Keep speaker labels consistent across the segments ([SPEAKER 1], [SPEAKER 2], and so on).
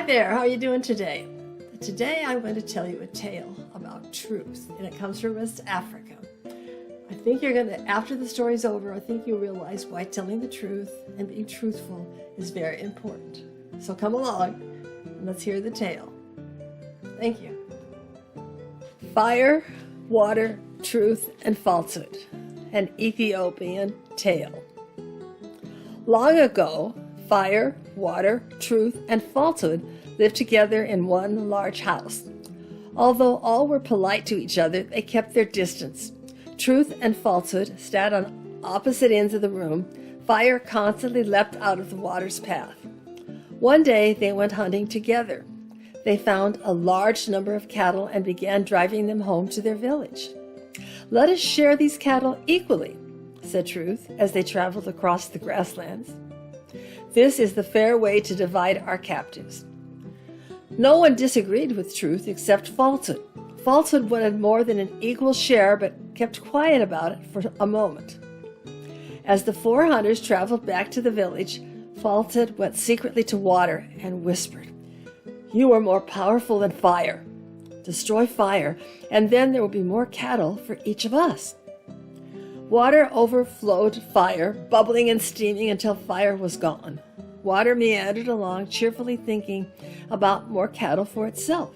[SPEAKER 1] Hi there, how are you doing today? Today I'm going to tell you a tale about truth, and it comes from West Africa. I think you're going to, after the story's over, I think you'll realize why telling the truth and being truthful is very important. So come along and let's hear the tale. Thank you. Fire, water, truth, and falsehood. An Ethiopian tale. Long ago, fire, water, truth, and falsehood lived together in one large house. Although all were polite to each other, they kept their distance. Truth and falsehood sat on opposite ends of the room. Fire constantly leapt out of the water's path. One day they went hunting together. They found a large number of cattle and began driving them home to their village. "Let us share these cattle equally," said Truth as they traveled across the grasslands. "This is the fair way to divide our captives." No one disagreed with Truth except Falsehood. Falsehood wanted more than an equal share, but kept quiet about it for a moment. As the four hunters traveled back to the village, Falsehood went secretly to Water and whispered, "You are more powerful than fire. Destroy fire, and then there will be more cattle for each of us." Water overflowed fire, bubbling and steaming until fire was gone. Water meandered along, cheerfully thinking about more cattle for itself.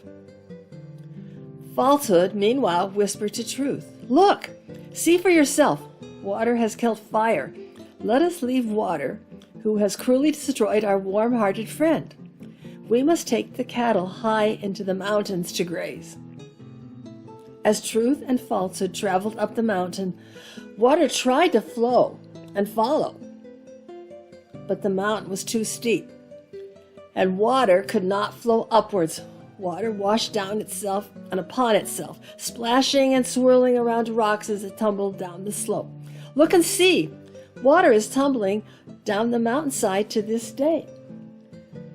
[SPEAKER 1] Falsehood, meanwhile, whispered to Truth, "Look, see for yourself. Water has killed fire. Let us leave Water, who has cruelly destroyed our warm-hearted friend. We must take the cattle high into the mountains to graze." As Truth and Falsehood traveled up the mountain, Water tried to flow and follow, but the mountain was too steep, and Water could not flow upwards. Water washed down itself and upon itself, splashing and swirling around rocks as it tumbled down the slope. "Look and see! Water is tumbling down the mountainside to this day."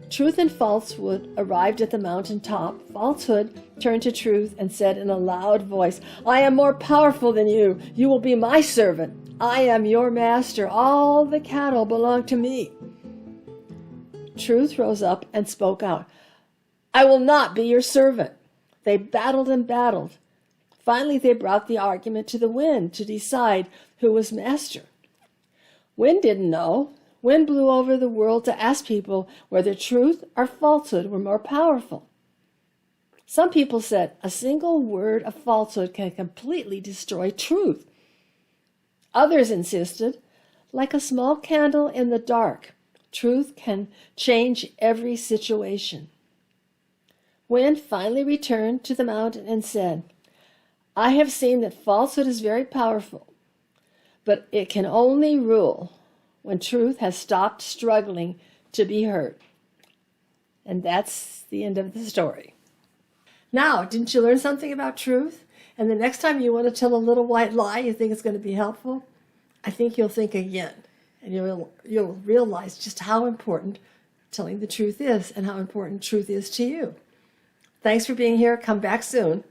[SPEAKER 1] Truth and Falsehood arrived at the mountain top. Falsehood turned to Truth and said in a loud voice, "I am more powerful than you. You will be my servant. I am your master. All the cattle belong to me." Truth rose up and spoke out, "I will not be your servant." They battled and battled. Finally, they brought the argument to the wind to decide who was master. Wind didn't know. Wind blew over the world to ask people whether truth or falsehood were more powerful. Some people said a single word of falsehood can completely destroy truth. Others insisted, like a small candle in the dark, truth can change every situation. Wind finally returned to the mountain and said, "I have seen that falsehood is very powerful, but it can only rule when truth has stopped struggling to be heard." And that's the end of the story. Now, didn't you learn something about truth? And the next time you want to tell a little white lie you think it's going to be helpful, I think you'll think again, and you'll realize just how important telling the truth is and how important truth is to you. Thanks for being here. Come back soon.